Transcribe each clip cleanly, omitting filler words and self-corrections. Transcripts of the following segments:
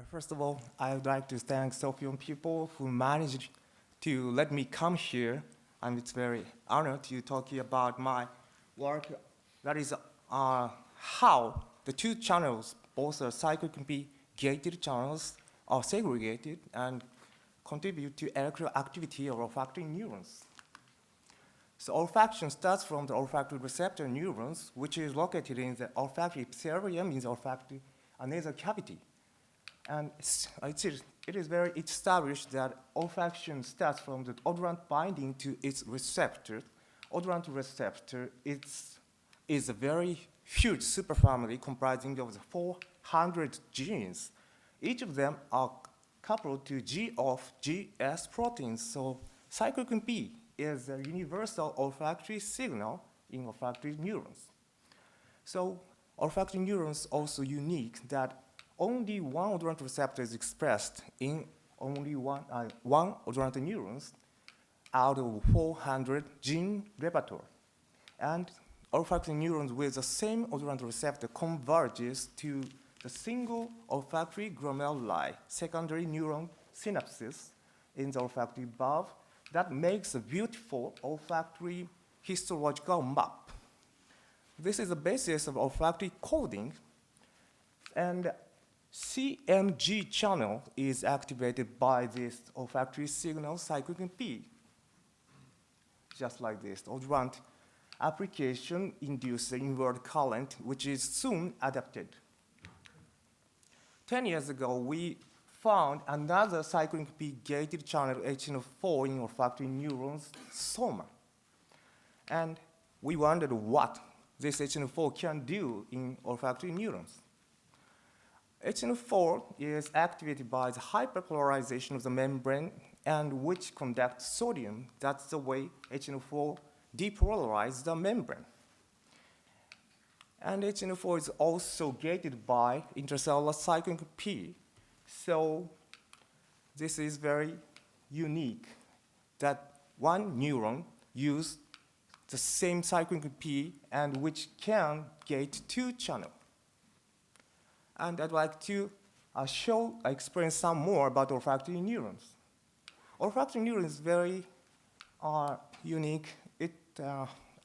First of all, I would like to thank Sophion people who managed to let me come here, and it's very honored to talk about my work. That is how the two channels, both are cyclically gated channels, are segregated and contribute to electrical activity of olfactory neurons. So olfaction starts from the olfactory receptor neurons, which is located in the olfactory epithelium in the olfactory nasal cavity. And it is very established that olfaction starts from the odorant binding to its receptor. Odorant receptor is a very huge superfamily comprising of the 400 genes. Each of them are coupled to G of GS proteins. So cyclin B is a universal olfactory signal in olfactory neurons. So olfactory neurons also unique that only one odorant receptor is expressed in only one odorant neurons out of 400 gene repertoire. And olfactory neurons with the same odorant receptor converges to the single olfactory glomeruli, secondary neuron synapses in the olfactory bulb that makes a beautiful olfactory histological map. This is the basis of olfactory coding, and CNG channel is activated by this olfactory signal cyclin P. Just like this, odorant application induces inward current, which is soon adapted. 10 years ago, we found another cyclin P gated channel HN4 in olfactory neurons, soma. And we wondered what this HN4 can do in olfactory neurons. HN4 is activated by the hyperpolarization of the membrane and which conducts sodium. That's the way HN4 depolarizes the membrane. And HN4 is also gated by intracellular cyclin P. So this is very unique that one neuron uses the same cyclin P and which can gate two channels. And I'd like to explain some more about olfactory neurons. Olfactory neurons is very unique. It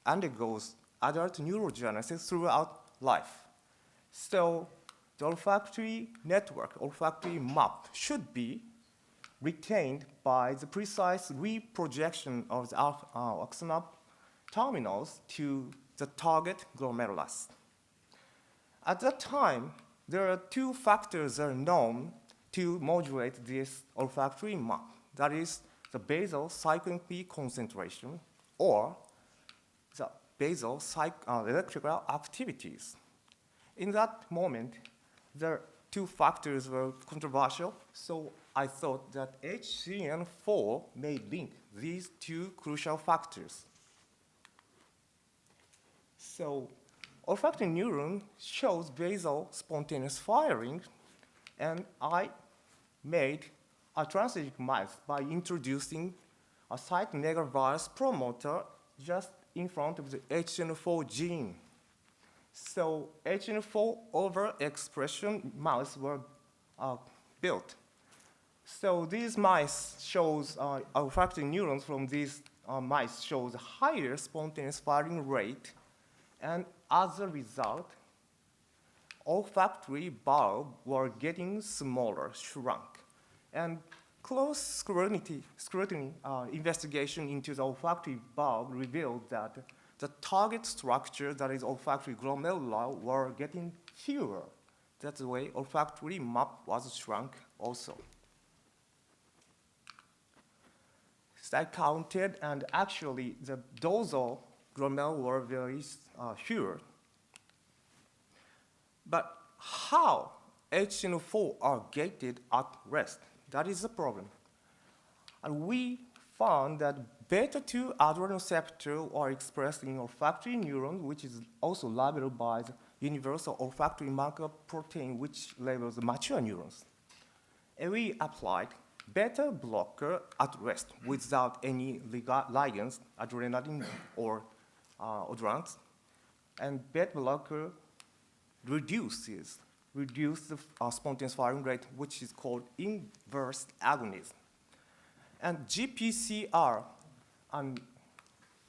undergoes adult neurogenesis throughout life. So the olfactory network, olfactory map, should be retained by the precise reprojection of the axonal terminals to the target glomerulus. At that time, there are two factors that are known to modulate this olfactory map. That is the basal cyclin P concentration or the basal electrical activities. In that moment, the two factors were controversial, so I thought that HCN4 may link these two crucial factors. So olfactory neuron shows basal spontaneous firing, and I made a transgenic mouse by introducing a cytomegalovirus promoter just in front of the HN4 gene. So HN4 overexpression mice were built. So these mice shows olfactory neurons from these mice shows higher spontaneous firing rate, and as a result, olfactory bulb were getting smaller, shrunk. And close scrutiny investigation into the olfactory bulb revealed that the target structure, that is olfactory glomeruli, were getting fewer. That's the way olfactory map was shrunk also. So I counted, and actually the dorsal glomeruli were very fewer. But how HN4 are gated at rest? That is the problem. And we found that beta-2 adrenoceptor are expressed in olfactory neuron, which is also labeled by the universal olfactory marker protein, which labels the mature neurons. And we applied beta blocker at rest without any ligands, adrenaline or odorants, and beta blocker reduces reduce the spontaneous firing rate, which is called inverse agonism. And GPCR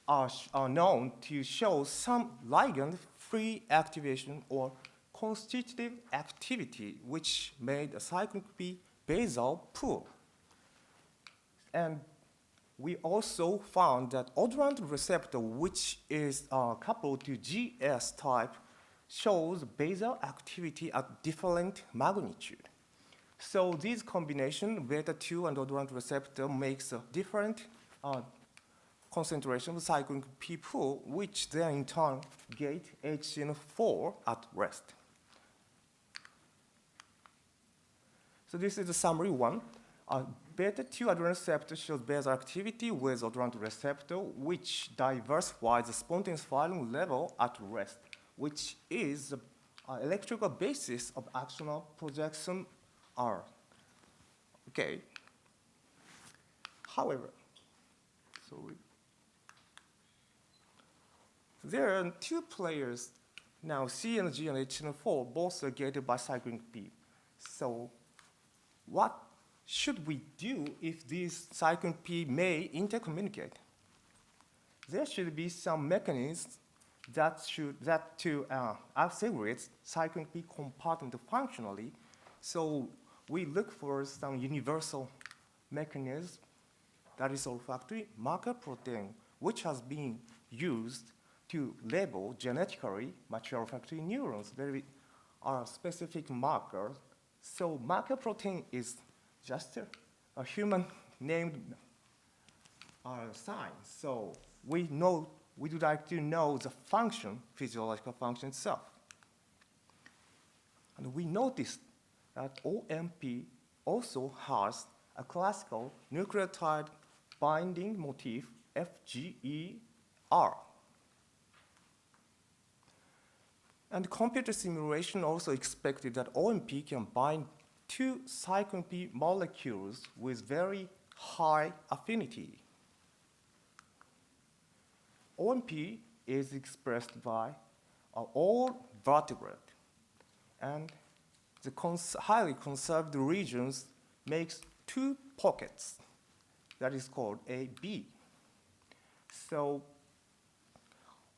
are known to show some ligand-free activation or constitutive activity, which made a cyclic P basal poor. And we also found that odorant receptor, which is coupled to GS type, shows basal activity at different magnitude. So this combination, beta-2 and odorant receptor, makes a different concentration of cyclic P pool, which then in turn gate HCN4 at rest. So this is the summary one. Beta-2 odorant receptor shows basal activity with odorant receptor, which diversifies the spontaneous firing level at rest, which is the electrical basis of axonal projection R. Okay. However, there are two players now, CNG and HCN4, both are gated by cyclic P. So what should we do if these cyclic P may intercommunicate? There should be some mechanisms that segregate cyclic P compartment functionally. So we look for some universal mechanism that is olfactory marker protein, which has been used to label genetically mature olfactory neurons. There are specific markers. So marker protein is just a human named sign. So we would like to know the function, physiological function itself. And we noticed that OMP also has a classical nucleotide binding motif, FGER. And computer simulation also expected that OMP can bind two cyclic P molecules with very high affinity. OMP is expressed by all vertebrate, and the highly conserved regions makes two pockets. That is called A, B. So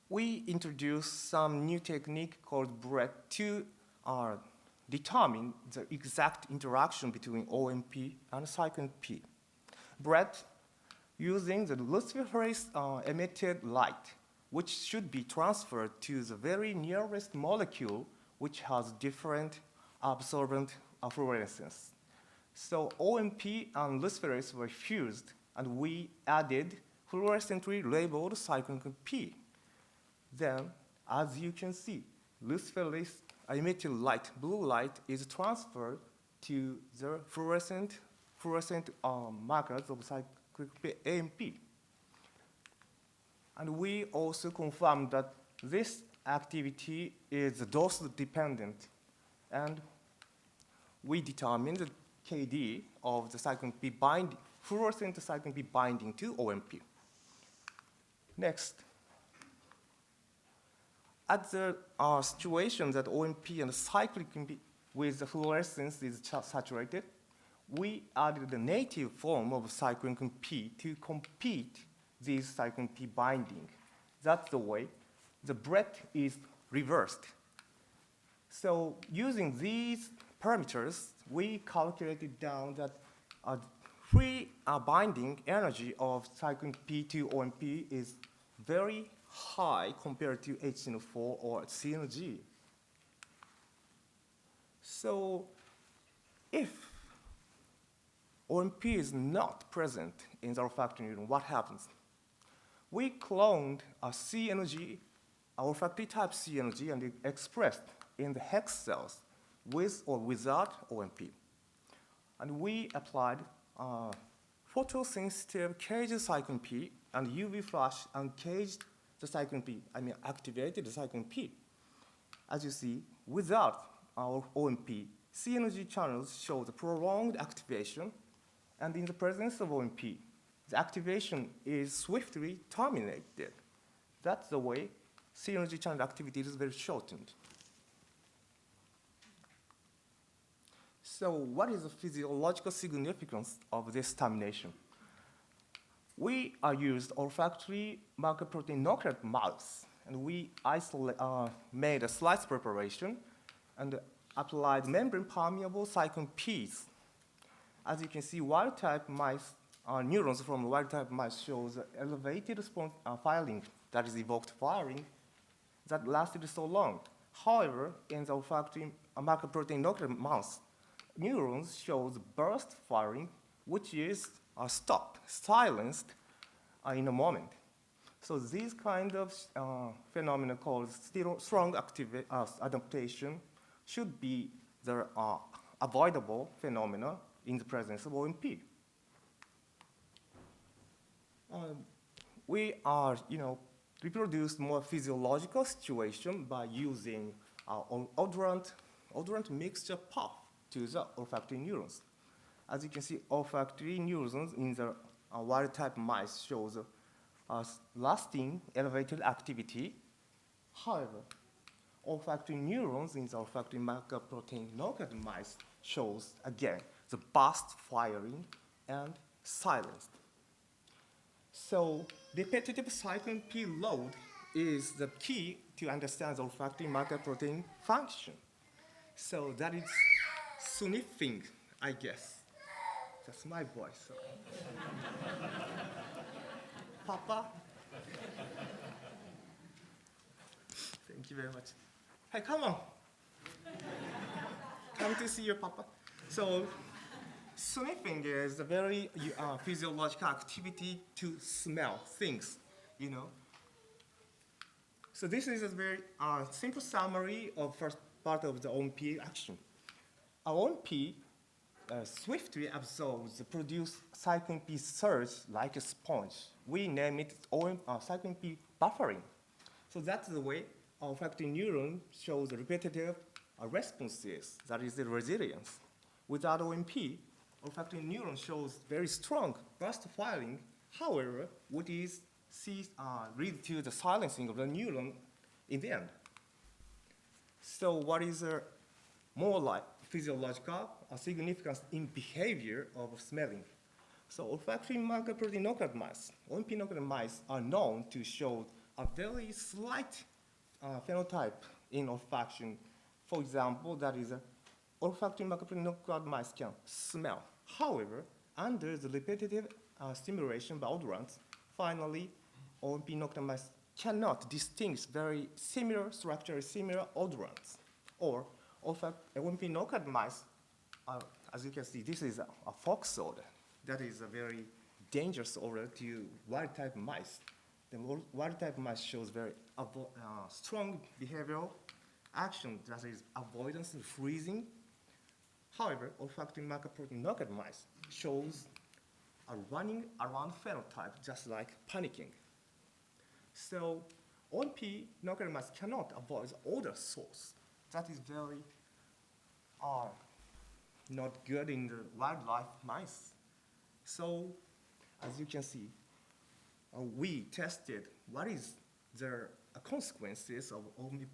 we introduced some new technique called BRET to determine the exact interaction between OMP and cyclic P. BRET using the luciferase emitted light, which should be transferred to the very nearest molecule, which has different absorbent fluorescence. So OMP and luciferase were fused, and we added fluorescently labeled cyclic P. Then, as you can see, luciferase emitted light, blue light, is transferred to the fluorescent markers of cyclic P, AMP. And we also confirmed that this activity is dose dependent, and we determined the KD of the cyclic P binding, fluorescent cyclic P binding to OMP. Next. At the situation that OMP and cyclic P with the fluorescence is saturated, we added the native form of cyclic P to compete this cyclic P binding. That's the way the breadth is reversed. So using these parameters, we calculated down that free binding energy of cyclic P to OMP is very high compared to HCN4 or CNG. So if OMP is not present in the olfactory neuron, what happens? We cloned a CNG, olfactory type CNG, and it expressed in the hex cells with or without OMP. And we applied photosensitive caged cyclic P and UV flash and caged the cyclic P, activated the cyclic P. As you see, without our OMP, CNG channels show the prolonged activation, and in the presence of OMP, the activation is swiftly terminated. That's the way CNG channel activity is very shortened. So what is the physiological significance of this termination? We used olfactory marker protein knockout mouse, and we made a slice preparation and applied membrane permeable cyclone Ps. As you can see, wild-type mice, neurons from wild-type mice shows elevated firing, that is evoked firing, that lasted so long. However, in the olfactory marker protein knockout mouse, neurons shows burst firing, which is stopped, silenced in a moment. So these kind of phenomena called strong adaptation should be the avoidable phenomena in the presence of OMP. We are, reproduced more physiological situation by using odorant mixture path to the olfactory neurons. As you can see, olfactory neurons in the wild-type mice shows lasting elevated activity. However, olfactory neurons in the olfactory marker protein knockout mice shows, again, the burst firing and silenced. So repetitive cyclone P load is the key to understand the olfactory marker protein function. So that is sniffing, I guess. That's my voice. So. Papa? Thank you very much. Hey, come on. Come to see your papa. So sniffing is a very physiological activity to smell things, So this is a very simple summary of first part of the OMP action. Our OMP swiftly absorbs the produced cyclone P surge like a sponge. We name it cyclone P buffering. So that's the way olfactory neuron shows repetitive responses, that is the resilience. Without OMP, olfactory neuron shows very strong burst firing. However, what is lead to the silencing of the neuron in the end. So what is more like physiological significance in behavior of smelling? So olfactory marker protein knockout mice, OMP knockout mice are known to show a very slight phenotype in olfaction. For example, that is olfactory marker protein knockout mice can smell. However, under the repetitive stimulation by odorants, finally, OMP knockout mice cannot distinguish very similar, structurally similar odorants. Or OMP knockout mice, as you can see, this is a fox odor. That is a very dangerous odor to wild-type mice. The wild-type mice shows very strong behavioral action, that is avoidance and freezing. However, olfactory marker protein knockout mice shows a running around phenotype, just like panicking. So OMP knockout mice cannot avoid the odor source. That is very not good in the wildlife mice. So as you can see, we tested what is the consequences of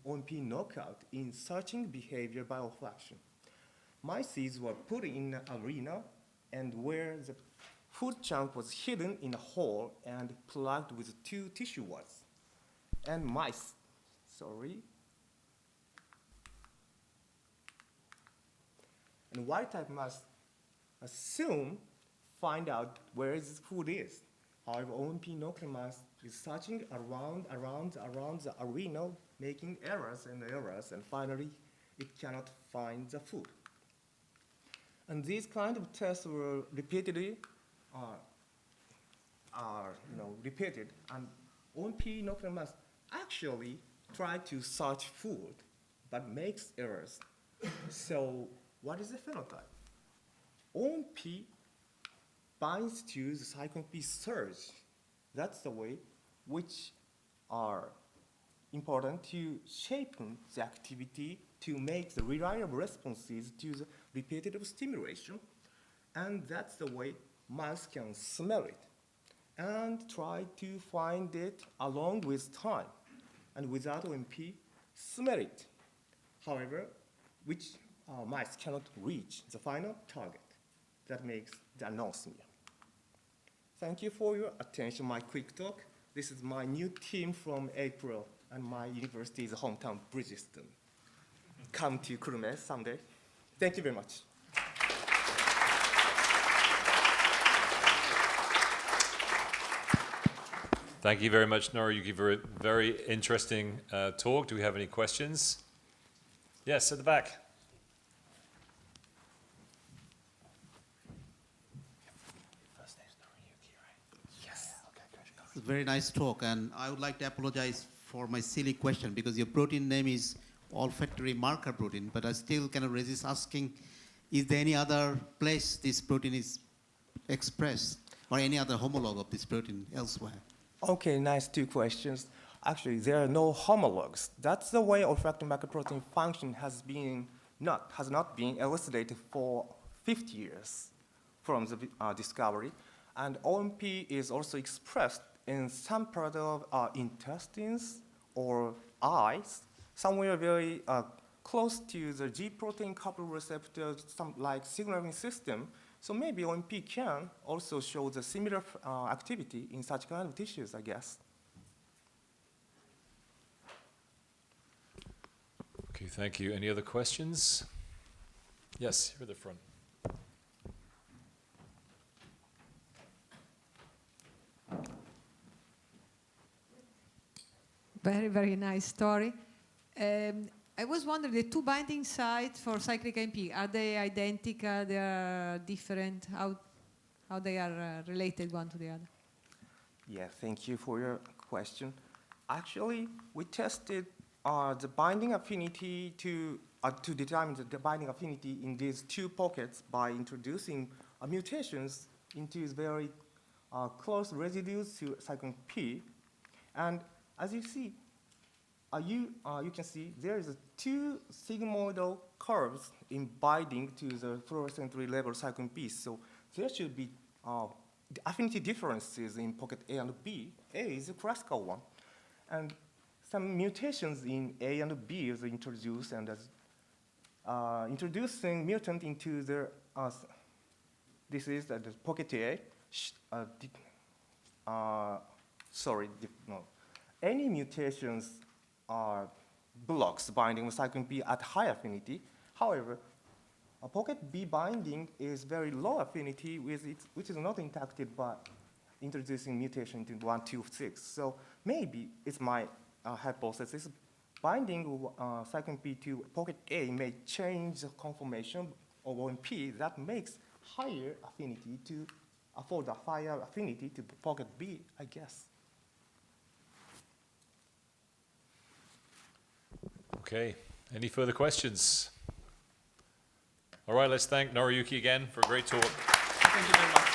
OMP knockout in searching behavior by olfaction. Mice were put in an arena and where the food chunk was hidden in a hole and plugged with 2 tissue wads. And and wild-type mice soon find out where this food is. However, OMP knockout mice is searching around the arena, making errors, and finally it cannot find the food. And these kind of tests were repeatedly repeated, and OMP knockout mice actually try to search food, but makes errors. So what is the phenotype? OMP binds to the cyclone P surge. That's the way which are important to shape the activity to make the reliable responses to the repetitive stimulation. And that's the way mice can smell it and try to find it along with time. And without OMP, smell it. However, which mice cannot reach the final target. That makes the anosmia. Thank you for your attention, my quick talk. This is my new team from April, and my university's hometown, Bridgestone. Come to Kurume someday. Thank you very much. Thank you very much, Noriyuki, for a very interesting talk. Do we have any questions? Yes, at the back. First name's Noriyuki, right? Yes. Okay, good. It's a very nice talk, and I would like to apologize for my silly question because your protein name is olfactory marker protein, but I still kind of resist asking, is there any other place this protein is expressed or any other homologue of this protein elsewhere? Okay, nice two questions. Actually, there are no homologues. That's the way olfactory marker protein function has not been elucidated for 50 years from the discovery. And OMP is also expressed in some part of intestines or eyes, somewhere very close to the G protein coupled receptor, some like signaling system. So maybe OMP can also show the similar activity in such kind of tissues, I guess. Okay, thank you. Any other questions? Yes, here at the front. Very, very nice story. I was wondering, the two binding sites for cyclic AMP, are they identical? They are different? How they are related one to the other? Yeah, thank you for your question. Actually, we tested the binding affinity to determine the binding affinity in these two pockets by introducing mutations into very close residues to cyclin P. And as you see, you can see there is two sigmoidal curves in binding to the fluorescently labeled cyclin B. So there should be the affinity differences in pocket A and B. A is a classical one. And some mutations in A and B is introduced, and as introducing mutant into the, this is the pocket A. Any mutations blocks binding with cyclin B at high affinity. However, a pocket B binding is very low affinity, which is not impacted by introducing mutation into 126. So maybe it's my hypothesis. Binding cyclin B to pocket A may change the conformation of OMP that makes higher affinity to afford a higher affinity to pocket B, I guess. Okay, any further questions? All right, let's thank Noriyuki again for a great talk. Thank you very much.